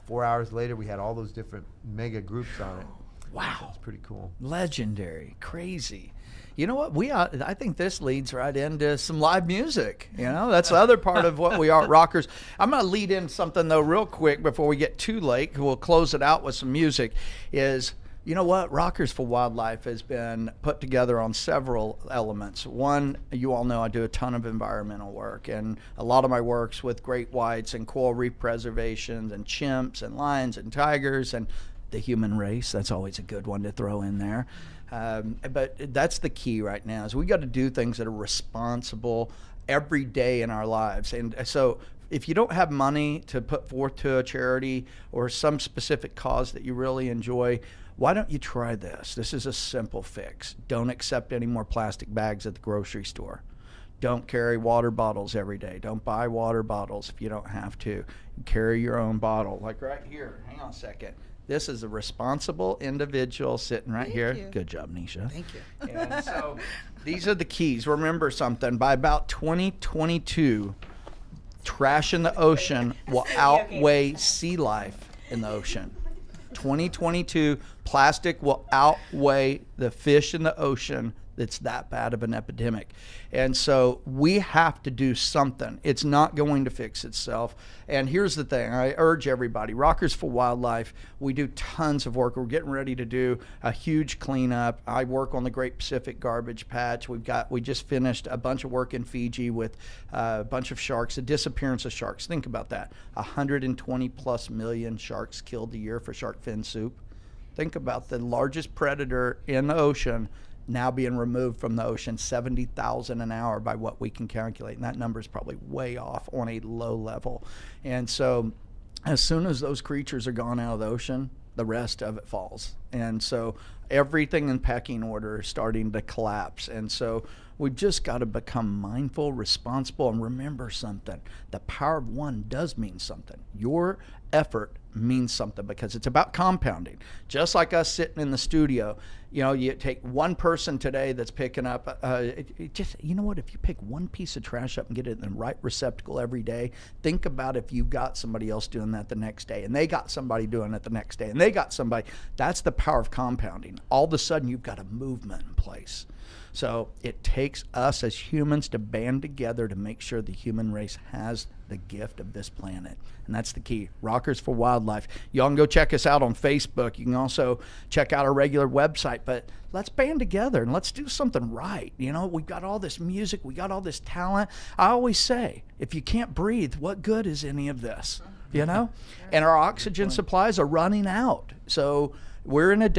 4 hours later, we had all those different mega groups on it. Wow. It's pretty cool. Legendary, crazy. You know what? I think this leads right into some live music. You know, that's the other part of what we are, rockers. I'm going to lead in something, though, real quick before we get too late. We'll close it out with some music. You know what? Rockers for Wildlife has been put together on several elements. One, you all know I do a ton of environmental work, and a lot of my work's with great whites and coral reef preservations and chimps and lions and tigers and the human race. That's always a good one to throw in there. But that's the key right now, is we got to do things that are responsible every day in our lives. And so if you don't have money to put forth to a charity or some specific cause that you really enjoy, why don't you try this? This is a simple fix. Don't accept any more plastic bags at the grocery store. Don't carry water bottles every day. Don't buy water bottles if you don't have to. Carry your own bottle. Like right here. Hang on a second. This is a responsible individual sitting right here. you. Good job, Nisha. Thank you. And so these are the keys. Remember something. By about 2022, trash in the ocean will outweigh sea life in the ocean. 2022, plastic will outweigh the fish in the ocean. It's that bad of an epidemic. And so we have to do something. It's not going to fix itself. And here's the thing. I urge everybody, Rockers for Wildlife, we do tons of work. We're getting ready to do a huge cleanup. I work on the Great Pacific Garbage Patch. We just finished a bunch of work in Fiji with a bunch of sharks, the disappearance of sharks. Think about that. 120 plus million sharks killed a year for shark fin soup. Think about the largest predator in the ocean now being removed from the ocean, 70,000 an hour by what we can calculate. And that number is probably way off on a low level. And so as soon as those creatures are gone out of the ocean, the rest of it falls. And so everything in pecking order is starting to collapse. And so we've just got to become mindful, responsible, and remember something. The power of one does mean something. Your effort means something, because it's about compounding. Just like us sitting in the studio, you know, you take one person today that's picking up, you know what, if you pick one piece of trash up and get it in the right receptacle every day, think about if you got somebody else doing that the next day, and they got somebody doing it the next day, and they got somebody. That's the power of compounding. All of a sudden, you've got a movement in place. So it takes us as humans to band together to make sure the human race has the gift of this planet. And that's the key. Rockers for Wildlife. Y'all can go check us out on Facebook. You can also check out our regular website. But let's band together and let's do something right. You know, we've got all this music. We got all this talent. I always say, if you can't breathe, what good is any of this? you know? And our oxygen supplies are running out. So we're in a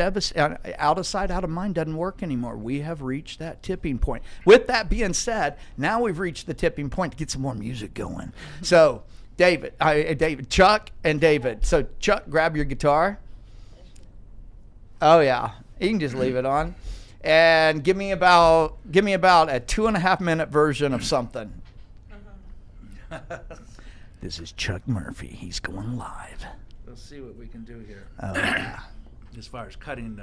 out of sight, out of mind doesn't work anymore. We have reached that tipping point. With that being said, now we've reached the tipping point to get some more music going. So Chuck and David. So Chuck, grab your guitar. Oh yeah, you can just leave it on. And give me about a 2.5 minute version of something. This is Chuck Murphy. He's going live. We'll see what we can do here. Oh yeah. As far as cutting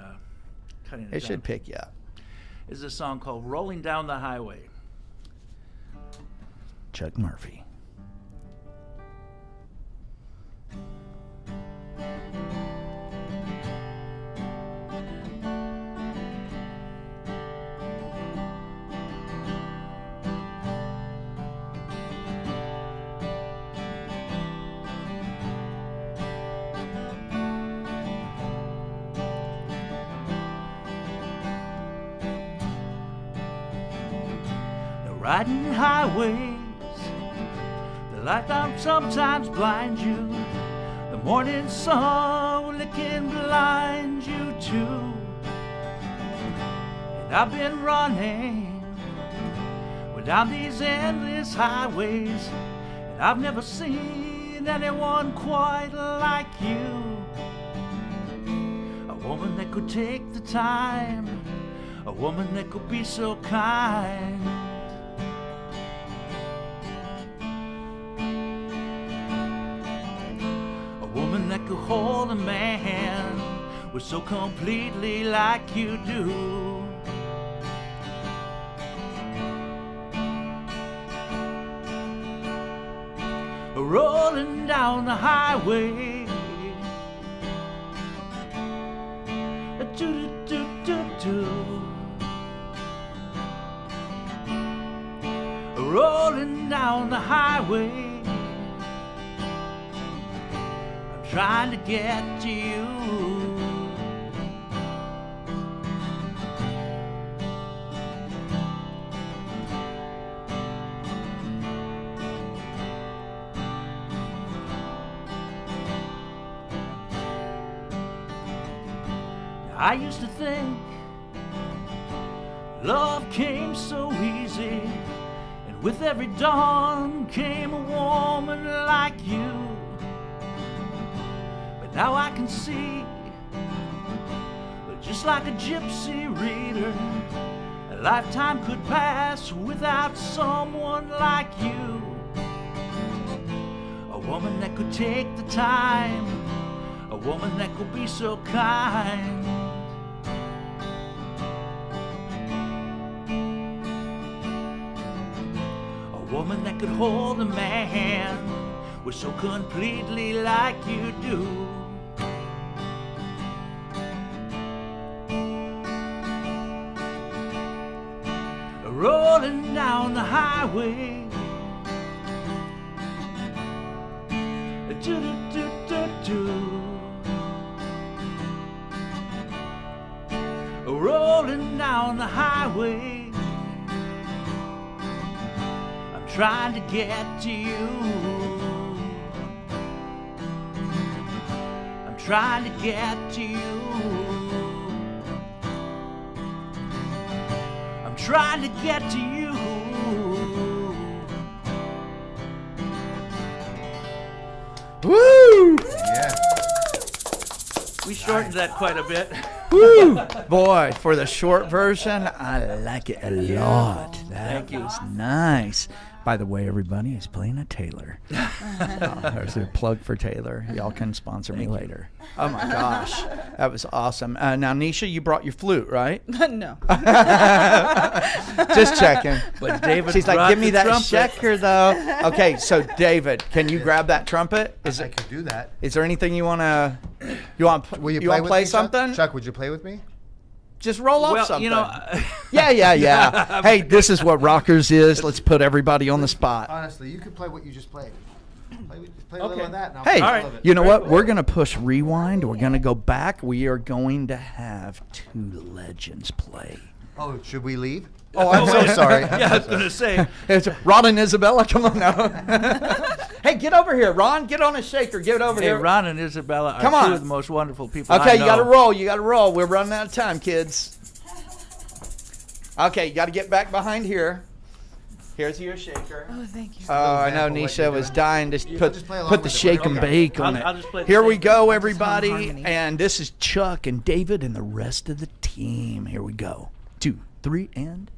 it It should down. pick you up. This is a song called "Rolling Down the Highway." Chuck Murphy. Riding highways, the light sometimes blind you. The morning sun it can blind you too. And I've been running down these endless highways, and I've never seen anyone quite like you. A woman that could take the time, a woman that could be so kind. That could hold a man was so completely like you do. Rolling down the highway, rolling down the highway. Trying to get to you. I used to think love came so easy, and with every dawn came a woman like you. Now I can see, but just like a gypsy reader, a lifetime could pass without someone like you. A woman that could take the time, a woman that could be so kind. A woman that could hold a man was so completely like you do. Rolling down the highway, rolling down the highway. I'm trying to get to you. I'm trying to get to you. Trying to get to you. Woo! Yeah. We shortened that quite a bit. Woo! Boy, for the short version, I like it a lot. Thank you. Was nice. By the way, everybody, he's playing a Taylor. There's a plug for Taylor. Y'all can sponsor me later. Oh my gosh, that was awesome. Now, Nisha, you brought your flute, right? No. Just checking. But David, She's like, brought give me the that trumpet. shaker, though. Okay, so David, can you grab that trumpet? I could do that. Is there anything you want to Will you play with me, something? Chuck? Chuck, would you play with me? Just roll off Well, something. you know, Yeah. Hey, this is what rockers is. Let's put everybody on the spot. Honestly, you could play what you just played. Play a little of that. And I'll Hey, play All all right. of it. you know what? We're going to push rewind. We're going to go back. We are going to have two legends play. Oh, should we leave? Oh, I'm so sorry. Yeah, I was going to say. It's Ron and Isabella. Come on now. Hey, get over here, Ron. Get on a shaker. Get over Hey, here. Ron and Isabella are Come two on. of the most wonderful people Okay, I you know. got to roll. You got to roll. We're running out of time, kids. Okay, you got to get back behind here. Here's your shaker. Oh, thank you. Oh, I know example what Nisha you're was doing. dying to just play along put the with it. shake and Okay. bake on I'll it. just play the Here we same. go, Just hum everybody. harmony. And this is Chuck and David and the rest of the team. Here we go. 2, 3, and.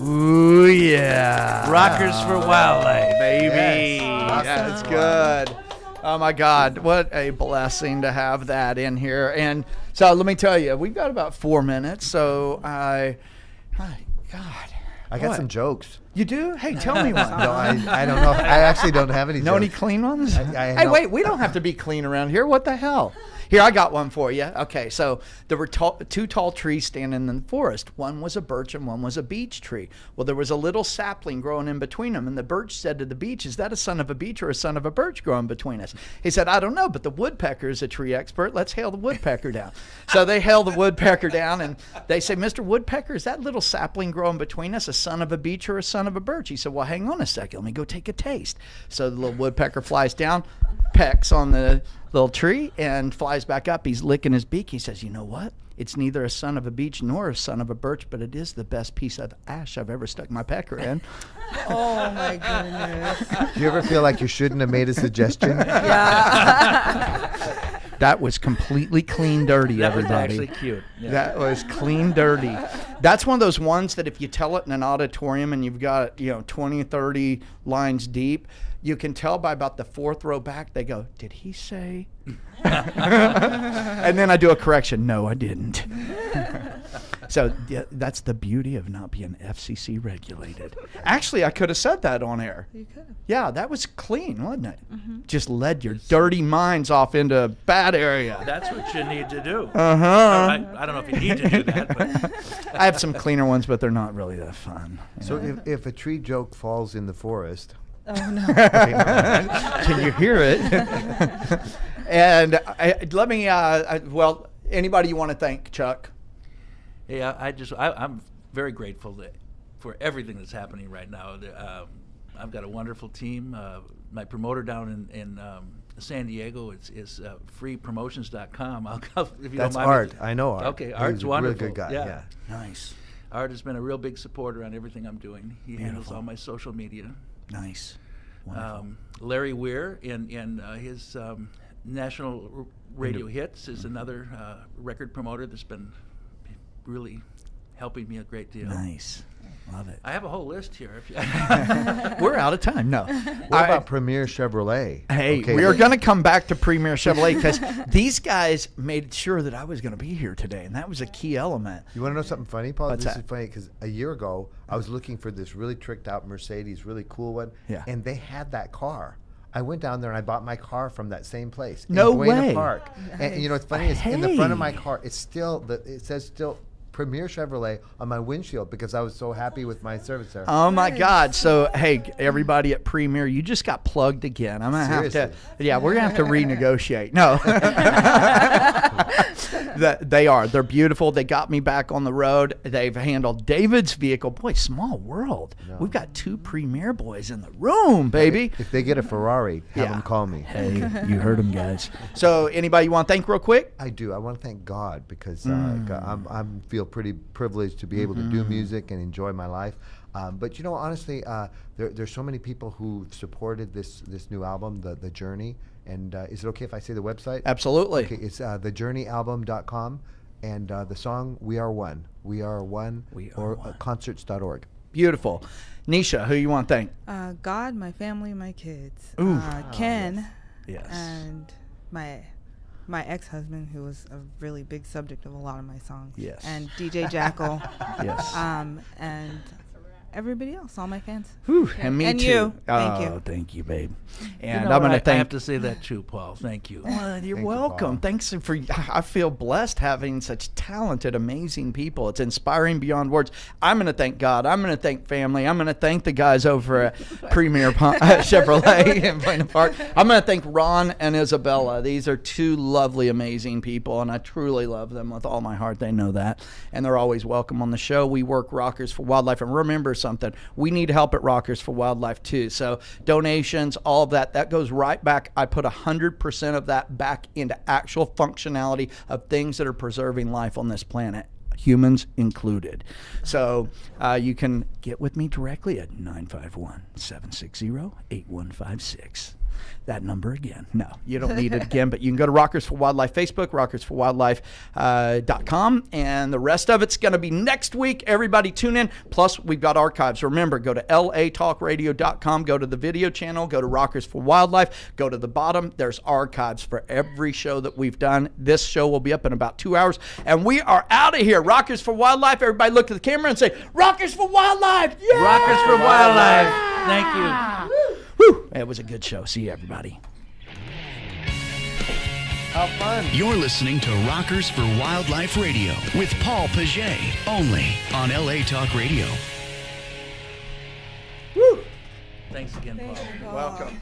Ooh, yeah. Rockers for Wildlife. Baby. Yes. That's good. Oh, my God. What a blessing to have that in here. And so let me tell you, we've got about 4 minutes. So my God. I got What? some jokes. You do? Hey, tell me one. No, I don't know. I actually don't have any Know any jokes. clean ones? I Hey, know. wait, we don't have to be clean around here. What the hell? Here, I got one for you. Okay, so there were two tall trees standing in the forest. One was a birch and one was a beech tree. Well, there was a little sapling growing in between them, and the birch said to the beech, "Is that a son of a beech or a son of a birch growing between us?" He said, "I don't know, but the woodpecker is a tree expert. Let's hail the woodpecker down." So they hail the woodpecker down, and they say, "Mr. Woodpecker, is that little sapling growing between us a son of a beech or a son of a birch?" He said, "Well, hang on a second. Let me go take a taste." So the little woodpecker flies down, pecks on the little tree, and flies back up. He's licking his beak. He says, "You know what? It's neither a son of a beech nor a son of a birch, but it is the best piece of ash I've ever stuck my pecker in." Oh my goodness. Do you ever feel like you shouldn't have made a suggestion? Yeah. That was completely clean dirty, That was everybody. actually cute. Yeah. That was clean dirty. That's one of those ones that if you tell it in an auditorium and you've got, 20, 30 lines deep, you can tell by about the fourth row back, they go, "Did he say?" And then I do a correction. "No, I didn't." So yeah, that's the beauty of not being FCC regulated. Actually, I could have said that on air. You could. Yeah, that was clean, wasn't it? Just led your dirty minds off into a bad area. That's what you need to do. Uh-huh. I don't know if you need to do that, but I have some cleaner ones, but they're not really that fun. So if a tree joke falls in the forest, Oh no. Can you hear it? And let me, anybody you want to thank, Chuck? yeah, I'm very grateful for everything that's happening right now. I've got a wonderful team. My promoter down in San Diego is freepromotions.com. If you that's don't mind Art. me. I know Art. Okay, He's Art's a wonderful. Really good guy. Yeah. Nice. Art has been a real big supporter on everything I'm doing. He handles Beautiful. all my social media. Nice. Wonderful. Larry Weir in his national radio hits is another record promoter that's been really helping me a great deal. Nice. Love it. I have a whole list here. If you We're out of time. No. What about Premier Chevrolet? Hey, Okay, we are going to come back to Premier Chevrolet because these guys made sure that I was going to be here today, and that was a key element. You want to know something funny, Paul? What's This that? is funny because a year ago, I was looking for this really tricked out Mercedes, really cool one, Yeah. and they had that car. I went down there and I bought my car from that same place. No in Buena way. Park. And you know what's funny is in the front of my Hey. car, it says still Premier Chevrolet on my windshield because I was so happy with my service there. Oh my God! So hey, everybody at Premier, you just got plugged again. I'm gonna have to. Seriously. Yeah, we're gonna have to renegotiate. No, they're beautiful. They got me back on the road. They've handled David's vehicle. Boy, small world. We've got 2 Premier boys in the room, baby. If they get a Ferrari, have Yeah. them call me. Hey, you heard them, guys. So anybody you want to thank real quick? I do. I want to thank God because I feel pretty privileged to be able to do music and enjoy my life. But you know, honestly, there's so many people who've supported this new album, the Journey. And is it okay if I say the website? Absolutely. Okay, it's thejourneyalbum.com, and the song "We Are One." We are one. We Are or One. concerts.org. Beautiful. Nisha, who you want to thank? God, my family, my kids. Ooh. Ken. Yes. And my ex-husband, who was a really big subject of a lot of my songs. Yes. And DJ Jackal. Yes. And everybody else, all my fans. Whew, and me And too. you. Thank Oh, you. thank you, babe. You And know I'm what? going to I thank. have to say that too, Paul. Thank you. Well, you're Thank you, welcome. Paul. Thanks for. I feel blessed having such talented, amazing people. It's inspiring beyond words. I'm going to thank God. I'm going to thank family. I'm going to thank the guys over at Premier Chevrolet in Buena Park. I'm going to thank Ron and Isabella. These are 2 lovely, amazing people, and I truly love them with all my heart. They know that, and they're always welcome on the show. We work Rockers for Wildlife, and remember something: we need help at Rockers for Wildlife too. So donations, all of that goes right back. I put 100% of that back into actual functionality of things that are preserving life on this planet, humans included. So you can get with me directly at 951-760-8156. That number again. No, you don't need it again, but you can go to Rockers for Wildlife Facebook, rockersforwildlife.com, and the rest of it's going to be next week. Everybody tune in. Plus, we've got archives. Remember, go to latalkradio.com, go to the video channel, go to Rockers for Wildlife, go to the bottom. There's archives for every show that we've done. This show will be up in about 2 hours, and we are out of here. Rockers for Wildlife. Everybody look at the camera and say, Rockers for Wildlife. Yeah! Rockers for Wildlife. Thank you. Whew. It was a good show. See you, everybody. How fun. You're listening to Rockers for Wildlife Radio with Paul Paget, only on LA Talk Radio. Thanks again, Paul. Welcome.